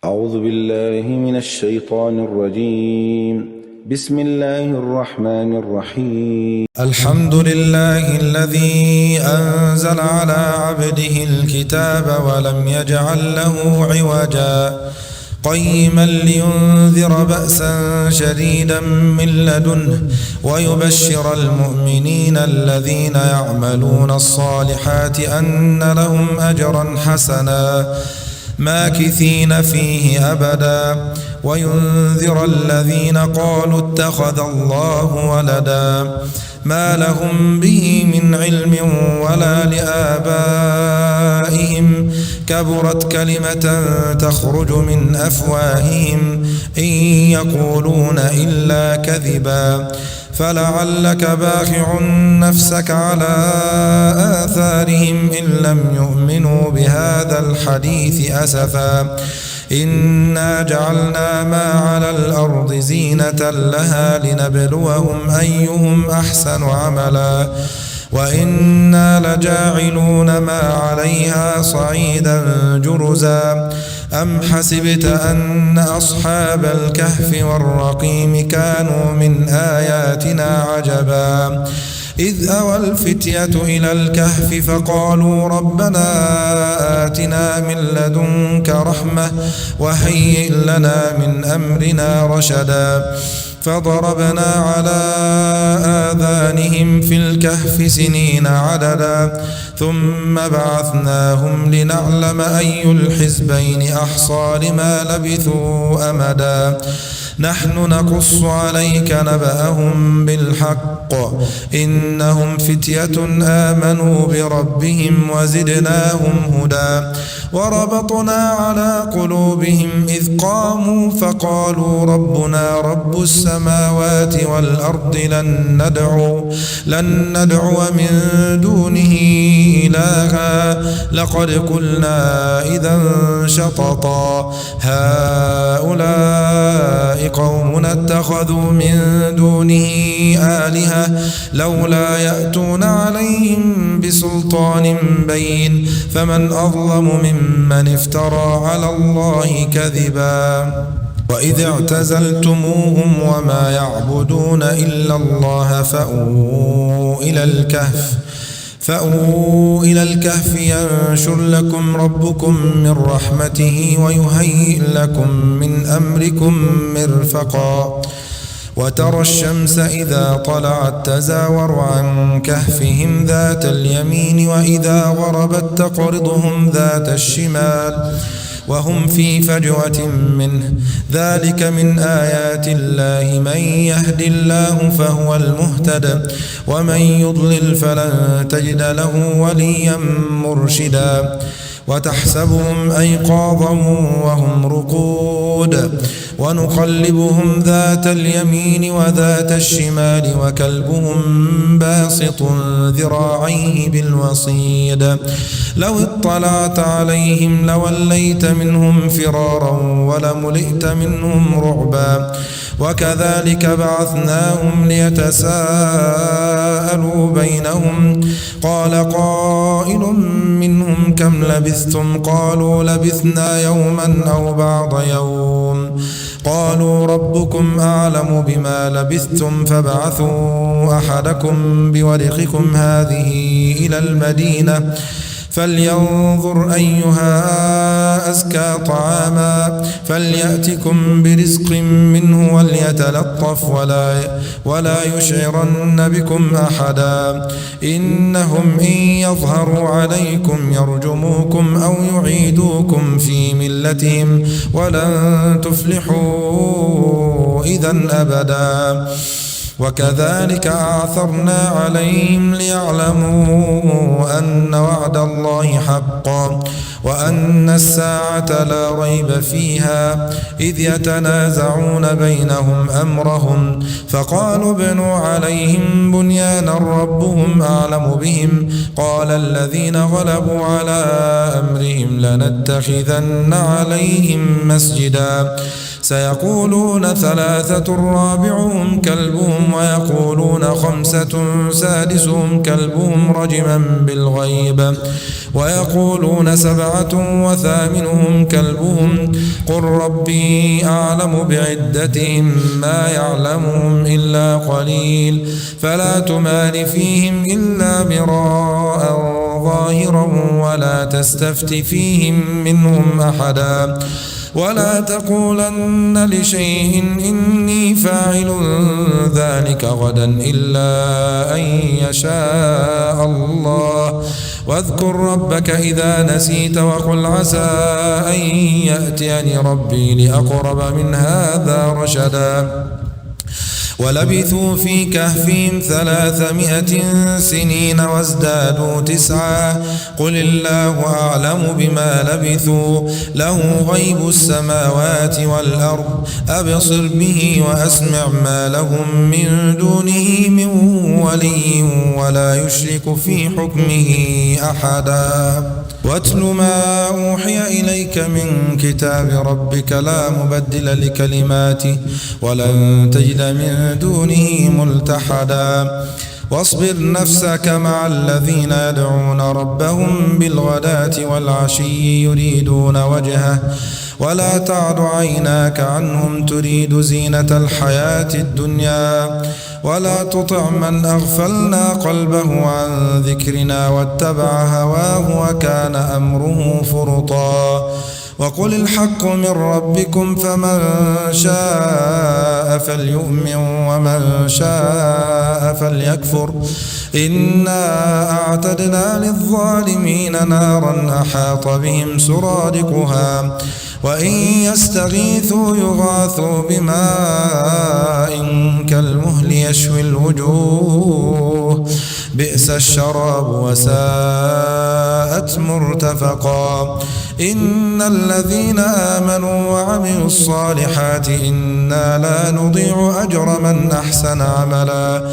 أعوذ بالله من الشيطان الرجيم. بسم الله الرحمن الرحيم. الحمد لله الذي أنزل على عبده الكتاب ولم يجعل له عوجا قيما لينذر بأسا شديدا من لدنه ويبشر المؤمنين الذين يعملون الصالحات أن لهم أجرا حسنا ماكثين فيه أبدا وينذر الذين قالوا اتخذ الله ولدا ما لهم به من علم ولا لآبائهم كبرت كلمة تخرج من أفواههم إن يقولون إلا كذبا فلعلك باخع نفسك على آثارهم إن لم يؤمنوا بهذا الحديث أسفا إنا جعلنا ما على الأرض زينة لها لنبلوهم أيهم أحسن عملا وإنا لجاعلون ما عليها صعيدا جرزا أم حسبت أن أصحاب الكهف والرقيم كانوا من آياتنا عجبا إذ أوى الفتية إلى الكهف فقالوا ربنا آتنا من لدنك رحمة وهيئ لنا من أمرنا رشدا فضربنا على آذانهم في الكهف سنين عددا ثم بعثناهم لنعلم أي الحزبين أحصى لما لبثوا أمدا نحن نقص عليك نبأهم بالحق إنهم فتية آمنوا بربهم وزدناهم هدى وربطنا على قلوبهم إذ قاموا فقالوا ربنا رب السماوات والأرض لن ندعو من دونه إلها لقد قلنا إذا شططا هؤلاء قوم اتخذوا من دونه آلهة لولا يأتون عليهم بسلطان بين فمن أظلم ممن افترى على الله كذبا وإذ اعتزلتموهم وما يعبدون إلا الله فأووا إلى الكهف ينشر لكم ربكم من رحمته ويهيئ لكم من أمركم مرفقا وترى الشمس إذا طلعت تزاور عن كهفهم ذات اليمين وإذا غربت تقرضهم ذات الشمال وهم في فجوة منه ذلك من آيات الله من يهد الله فهو المهتد ومن يضلل فلن تجد له وليا مرشدا وتحسبهم أيقاظا وهم رقود ونقلبهم ذات اليمين وذات الشمال وكلبهم باسط ذراعيه بالوصيد لو اطلعت عليهم لوليت منهم فرارا ولملئت منهم رعبا وكذلك بعثناهم ليتساءلوا بينهم قال قائل منهم كم لبثتم قالوا لبثنا يوما أو بعض يوم قالوا ربكم أعلم بما لبثتم فابعثوا أحدكم بورقكم هذه إلى المدينة فلينظر أيها أزكى طعاما فليأتكم برزق منه وليتلطف ولا يشعرن بكم أحدا إنهم إن يظهروا عليكم يرجموكم أو يعيدوكم في ملتهم ولن تفلحوا إذا أبدا وكذلك أعثرنا عليهم ليعلموا أن وعد الله حق وأن الساعة لا ريب فيها إذ يتنازعون بينهم أمرهم فقالوا ابنوا عليهم بنيانا ربهم أعلم بهم قال الذين غلبوا على أمرهم لنتخذن عليهم مسجدا سيقولون 3 رابعهم كلبهم ويقولون 5 سادسهم كلبهم رجما بالغيب ويقولون 7 وثامنهم كلبهم قل ربي أعلم بعدتهم ما يعلمهم إلا قليل فلا تمار فيهم إلا مراء ظاهرا ولا تستفت فيهم منهم أحدا ولا تقولن لشيء إني فاعل ذلك غدا إلا أن يشاء الله واذكر ربك إذا نسيت وقل عسى أن يأتيني ربي لأقرب من هذا رشدا ولبثوا في كهفهم 300 سنين وازدادوا 9 قل الله أعلم بما لبثوا له غيب السماوات والأرض أبصر به وأسمع ما لهم من دونه من ولي ولا يشرك في حكمه أحدا واتل ما أوحي إليك من كتاب ربك لا مبدل لكلماته ولن تجد من دونه ملتحدا واصبر نفسك مع الذين يدعون ربهم بالغداة والعشي يريدون وجهه ولا تعد عيناك عنهم تريد زينة الحياة الدنيا ولا تطع من أغفلنا قلبه عن ذكرنا واتبع هواه وكان أمره فرطا وقل الحق من ربكم فمن شاء فليؤمن ومن شاء فليكفر إنا أعتدنا للظالمين نارا أحاط بهم سرادقها وإن يستغيثوا يغاثوا بماء كالمهل يشوي الوجوه بئس الشراب وساءت مرتفقا إن الذين آمنوا وعملوا الصالحات إنا لا نضيع أجر من أحسن عملا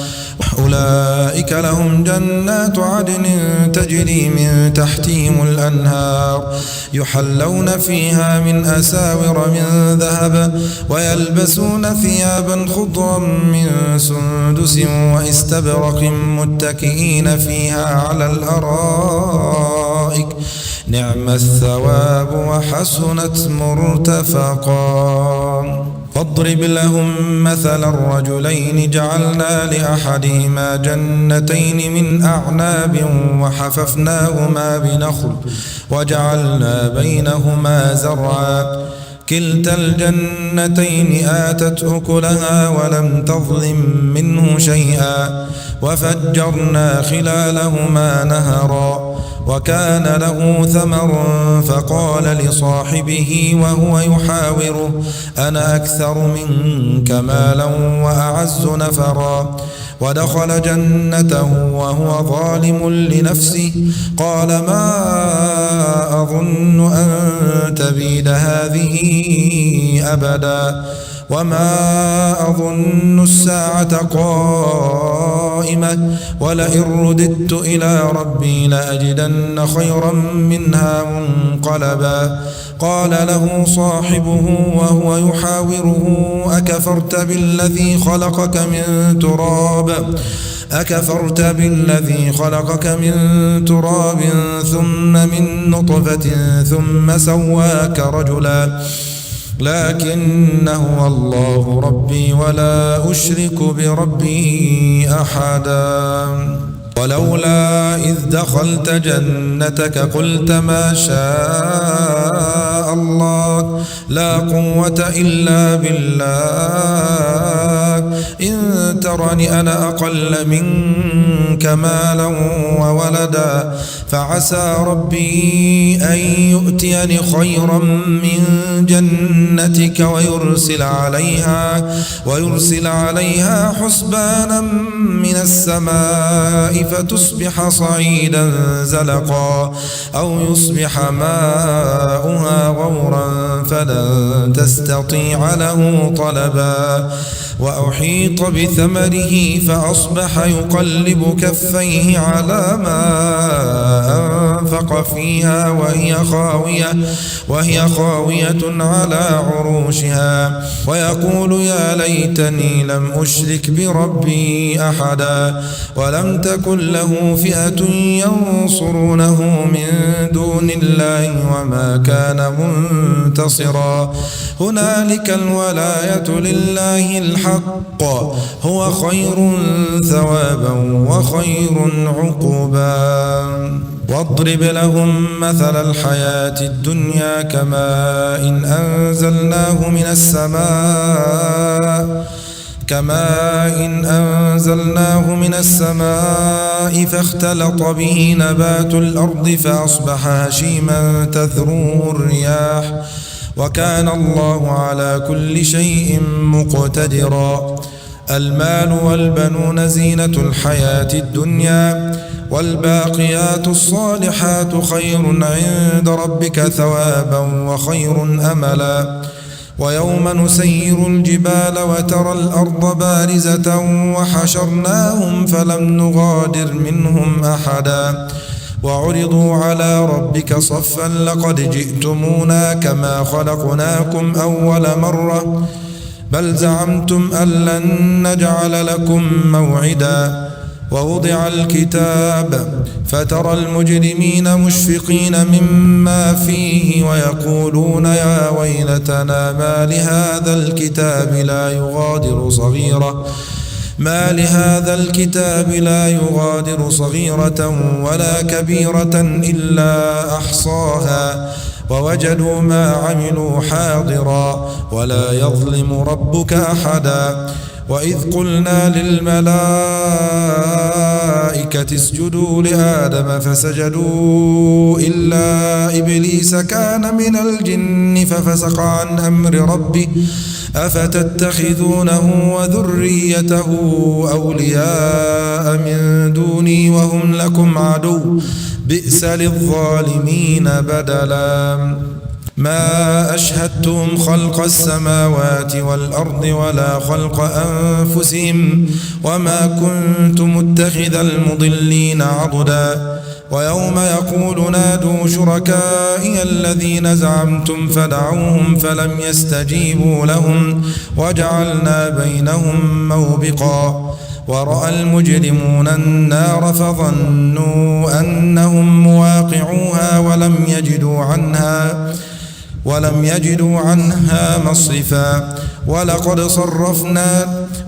أولئك لهم جنات عدن تجري من تحتهم الأنهار يحلون فيها من أساور من ذهب ويلبسون ثيابا خضرا من سندس واستبرق متكئين فيها على الأرائك نعم الثواب وحسنت مرتفقا فاضرب لهم مثل الرجلين جعلنا لأحدهما جنتين من أعناب وحففناهما بنخل وجعلنا بينهما زرعا كلتا الجنتين آتت أكلها ولم تظلم منه شيئا وفجرنا خلالهما نهرا وكان له ثمر فقال لصاحبه وهو يحاوره أنا أكثر منك مالا وأعز نفرا ودخل جنته وهو ظالم لنفسه قال ما أظن أن تبيد هذه أبدا وما أظن الساعة قائمة ولئن رددت إلى ربي لأجدن خيرا منها منقلبا قال له صاحبه وهو يحاوره أكفرت بالذي خلقك من تراب ثم من نطفة ثم سواك رجلا لكن هو الله ربي ولا أشرك بربي أحدا ولولا إذ دخلت جنتك قلت ما شاء الله لا قوة إلا بالله إن ترني أنا أقل منك مالا وولدا فعسى ربي أن يؤتيني خيرا من جنتك ويرسل عليها حسبانا من السماء فتصبح صعيدا زلقا أو يصبح ماؤها غورا فلن تستطيع له طلبا وأحيط بثمره فأصبح يقلب كفيه على ما أنفق فيها وهي خاوية على عروشها ويقول يا ليتني لم أشرك بربي أحدا ولم تكن له فئة ينصرونه من دون الله وما كان منتصرا هنالك الولاية لله الحق هو خير ثوابا وخير عقبا واضرب لهم مثل الحياة الدنيا كماء أنزلناه من السماء فاختلط به نبات الأرض فأصبح هشيما تذروه الرياح وكان الله على كل شيء مقتدرا المال والبنون زينة الحياة الدنيا والباقيات الصالحات خير عند ربك ثوابا وخير أملا ويوم نسير الجبال وترى الأرض بارزة وحشرناهم فلم نغادر منهم أحدا وعرضوا على ربك صفا لقد جئتمونا كما خلقناكم أول مرة بل زعمتم أن لن نجعل لكم موعدا ووضع الكتاب فترى المجرمين مشفقين مما فيه ويقولون يا ويلتنا ما لهذا الكتاب لا يغادر صغيرة ولا كبيرة إلا أحصاها ووجدوا ما عملوا حاضرا ولا يظلم ربك أحدا وإذ قلنا للملائكة اسجدوا لآدم فسجدوا إلا إبليس كان من الجن ففسق عن أمر ربه أفتتخذونه وذريته أولياء من دوني وهم لكم عدو بئس للظالمين بدلا ما أشهدتهم خلق السماوات والأرض ولا خلق أنفسهم وما كنت متخذ المضلين عضدا ويوم يقول نادوا شركائي الذين زعمتم فدعوهم فلم يستجيبوا لهم وجعلنا بينهم موبقا ورأى المجرمون النار فظنوا أنهم مواقعوها ولم يجدوا عنها مصرفا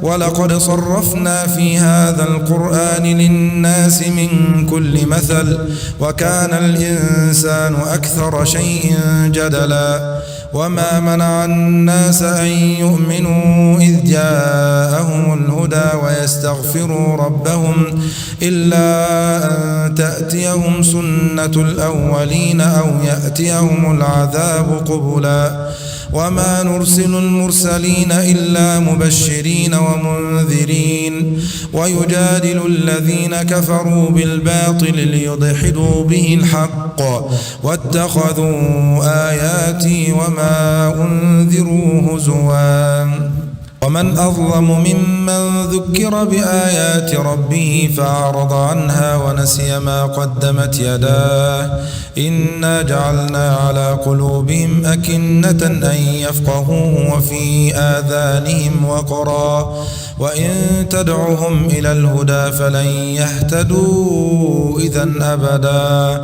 ولقد صرفنا في هذا القرآن للناس من كل مثل وكان الإنسان أكثر شيء جدلا وما منع الناس أن يؤمنوا إذ جاءهم الهدى ويستغفروا ربهم إلا أن تأتيهم سنة الأولين أو يأتيهم العذاب قبلا وما نرسل المرسلين إلا مبشرين ومنذرين ويجادل الذين كفروا بالباطل ليدحضوا به الحق واتخذوا آياتي وما أنذروا هزوا ومن أظلم ممن ذكر بآيات ربه فأعرض عنها ونسي ما قدمت يداه إنا جعلنا على قلوبهم أكنة أن يفقهوه وفي آذانهم وقرا وإن تدعهم إلى الهدى فلن يهتدوا إذن أبدا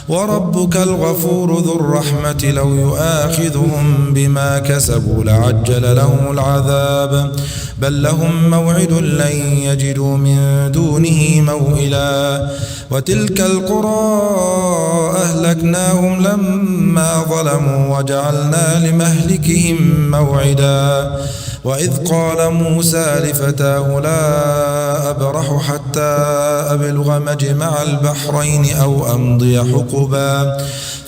وربك الغفور ذو الرحمة لو يؤاخذهم بما كسبوا لعجل لهم العذاب بل لهم موعد لن يجدوا من دونه موئلا وتلك القرى أهلكناهم لما ظلموا وجعلنا لمهلكهم موعدا وإذ قال موسى لفتاه لا أبرح حتى أبلغ مجمع البحرين أو أمضي حقبا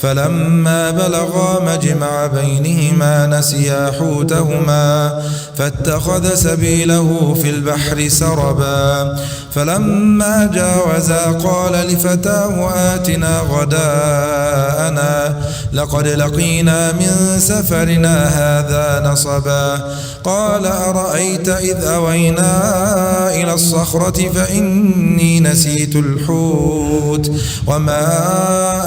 فلما بلغا مجمع بينهما نسيا حوتهما فاتخذ سبيله في البحر سربا فلما جاوزا قال لفتاه آتنا غداءنا لقد لقينا من سفرنا هذا نصبا قال أرأيت إذ أوينا إلى الصخرة فإني نسيت الحوت وما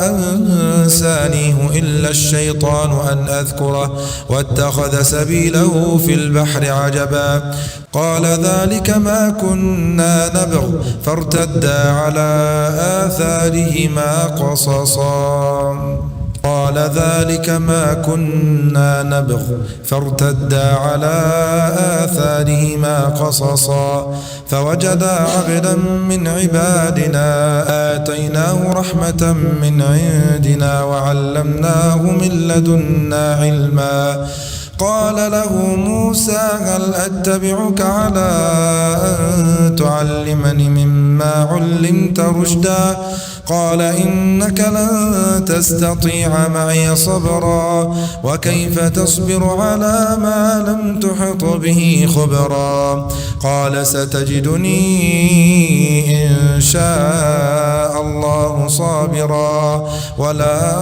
أنسانيه إلا الشيطان أن أذكره واتخذ سبيله في البحر عجبا قال ذلك ما كنا نبغ فارتدا على آثارهما قصصا قال ذلك ما كنا نبغ فارتدا على آثارهما قصصا فوجدا عبدا من عبادنا آتيناه رحمة من عندنا وعلمناه من لدنا علما قال له موسى هل أتبعك على أن تعلمني مما علمت رشدا قال إنك لن تستطيع معي صبرا وكيف تصبر على ما لم تحط به خبرا قال ستجدني إن شاء الله صابرا ولا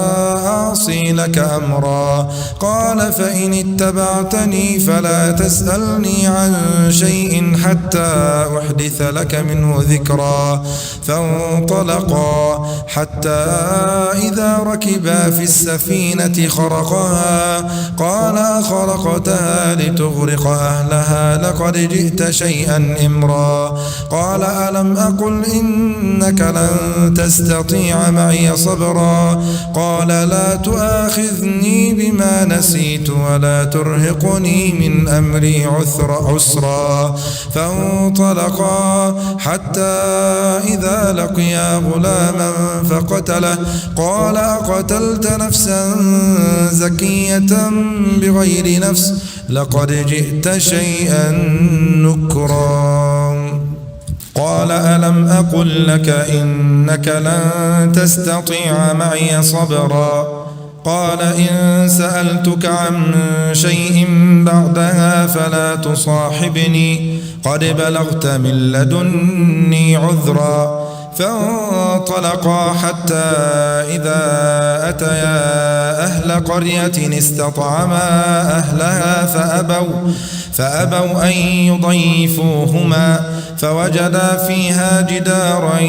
أعصي لك أمرا قال فإن اتبعتني فلا تسألني عن شيء حتى أحدث لك منه ذكرا فانطلقا حتى إذا ركبا في السفينة خرقها قال خرقتها لتغرق أهلها لقد جئت شيئا إمرا قال ألم أقل إنك لن تستطيع معي صبرا قال لا تؤاخذني بما نسيت ولا ترهقني من أمري عسرا فانطلقا حتى إذا لقيا غلاما فقتله قال أقتلت نفسا زكية بغير نفس لقد جئت شيئا نكرا قال ألم أقل لك إنك لن تستطيع معي صبرا قال إن سألتك عن شيء بعدها فلا تصاحبني قد بلغت من لدني عذرا فانطلقا حتى إذا أتيا أهل قرية استطعما أهلها فأبوا أن يضيفوهما فوجدا فيها جدارا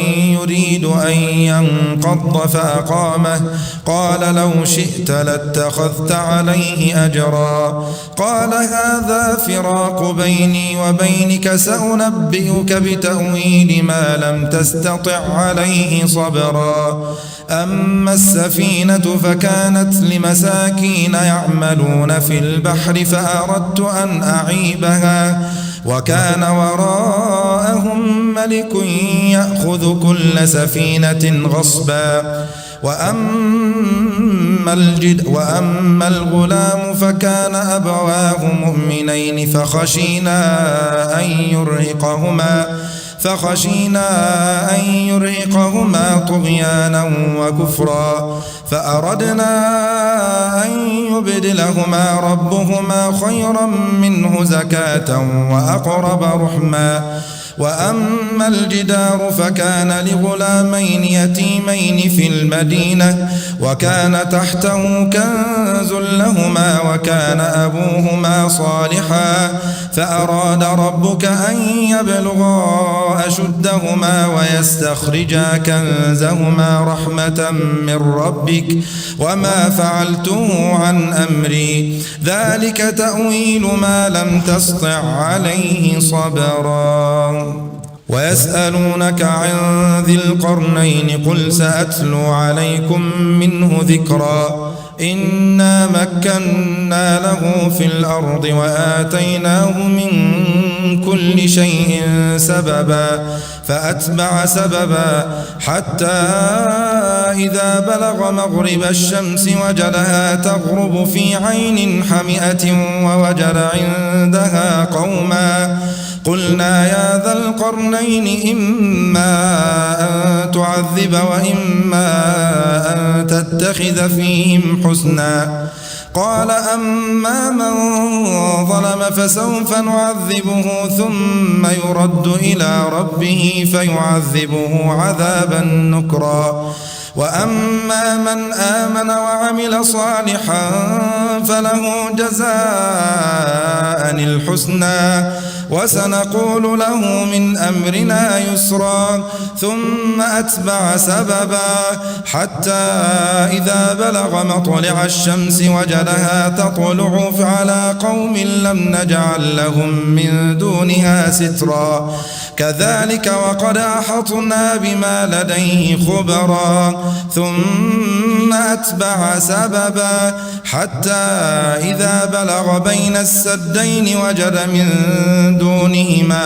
يريد أن ينقض فأقامه قال لو شئت لاتخذت عليه أجرا قال هذا فراق بيني وبينك سأنبئك بتأويل ما لم تستطع عليه صبرا أما السفينة فكانت لمساكين يعملون في البحر فأردت أن أعيبها وكان وراءهم ملك يأخذ كل سفينة غصبا وأما الغلام فكان أبواه مؤمنين فخشينا أن يرهقهما طغيانا وكفرا فأردنا أن يبدلهما ربهما خيرا منه زكاة وأقرب رحما وأما الجدار فكان لغلامين يتيمين في المدينة وكان تحته كنز لهما وكان أبوهما صالحا فأراد ربك أن يبلغا أشدهما ويستخرجا كنزهما رحمة من ربك وما فعلته عن أمري ذلك تأويل ما لم تسطع عليه صبرا ويسألونك عن ذي القرنين قل سأتلو عليكم منه ذكرا إنا مكنا له في الأرض وآتيناه من كل شيء سببا فأتبع سببا حتى إذا بلغ مغرب الشمس وجدها تغرب في عين حمئة ووجد عندها قوما قلنا يا ذا القرنين إما أن تعذب وإما أن تتخذ فيهم حسنا قال أما من ظلم فسوف نعذبه ثم يرد إلى ربه فيعذبه عذابا نكرا وأما من آمن وعمل صالحا فله جزاء الحسنى وسنقول له من أمرنا يسرا ثم أتبع سببا حتى إذا بلغ مطلع الشمس وجدها تطلع على قوم لم نجعل لهم من دونها سترا كذلك وقد أحطنا بما لديه خبرا ثم أتبع سببا حتى إذا بلغ بين السدين وجد من دونهما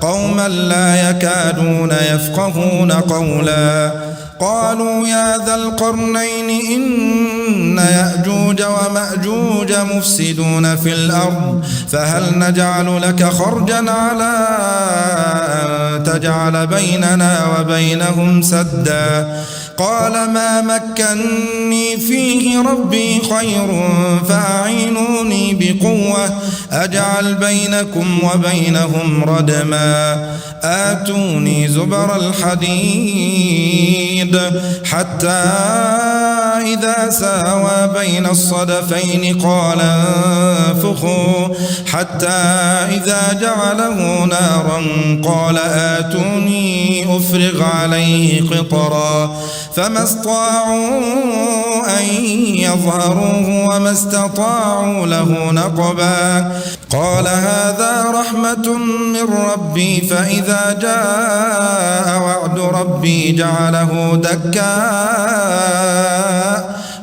قوما لا يكادون يفقهون قولا قالوا يا ذا القرنين إن يأجوج ومأجوج مفسدون في الأرض فهل نجعل لك خرجا على أن تجعل بيننا وبينهم سدا قال ما مكني فيه ربي خير فأعينوني بقوة أجعل بينكم وبينهم ردما آتوني زبر الحديد حتى إذا ساوى بين الصدفين قال انفخوا حتى إذا جعله نارا قال آتوني أفرغ عليه قطرا فما استطاعوا أن يظهروه وما استطاعوا له نقبا قال هذا رحمة من ربي فإذا جاء وعد ربي جعله دكا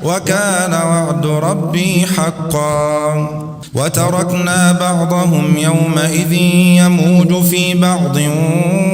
وكان وعد ربي حقا وتركنا بعضهم يومئذ يموج في بعض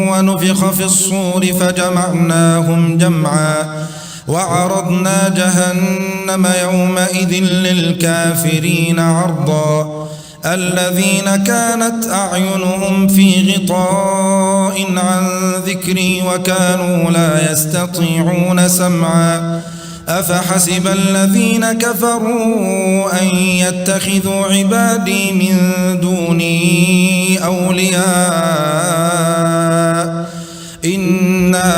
ونفخ في الصور فجمعناهم جمعا وعرضنا جهنم يومئذ للكافرين عرضا الذين كانت أعينهم في غطاء عن ذكري وكانوا لا يستطيعون سمعا أفحسب الذين كفروا أن يتخذوا عبادي من دوني أولياء إنا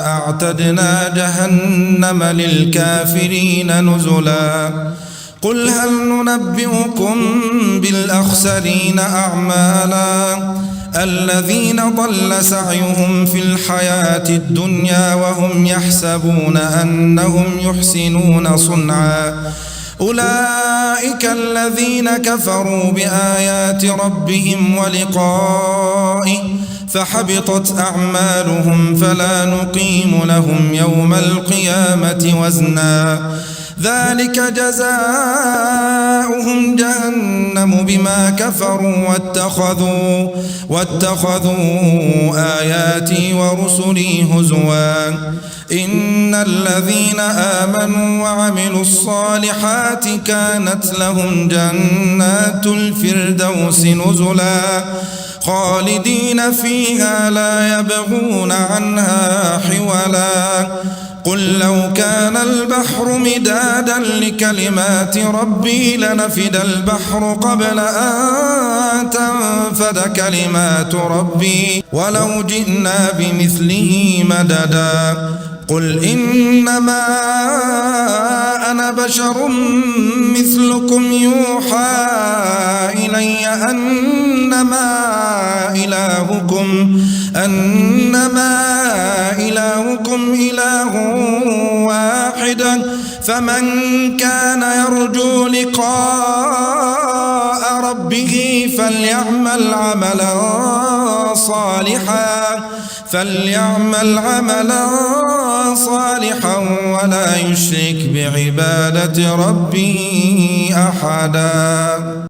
أعتدنا جهنم للكافرين نزلا قل هل ننبئكم بالأخسرين أعمالا الذين ضل سعيهم في الحياة الدنيا وهم يحسبون أنهم يحسنون صنعا أولئك الذين كفروا بآيات ربهم ولقائه فحبطت أعمالهم فلا نقيم لهم يوم القيامة وزنا ذلك جزاؤهم جهنم بما كفروا واتخذوا آياتي ورسلي هزوا إن الذين آمنوا وعملوا الصالحات كانت لهم جنات الفردوس نزلا خالدين فيها لا يبغون عنها حولا قل لو كان البحر مدادا لكلمات ربي لنفد البحر قبل أن تنفد كلمات ربي ولو جئنا بمثله مددا قل إنما أنا بشر مثلكم يوحى إلي أنما إلهكم إله واحد فمن كان يرجو لقاء ربه فليعمل عملا صالحا ولا يشرك بعبادة ربه أحدا.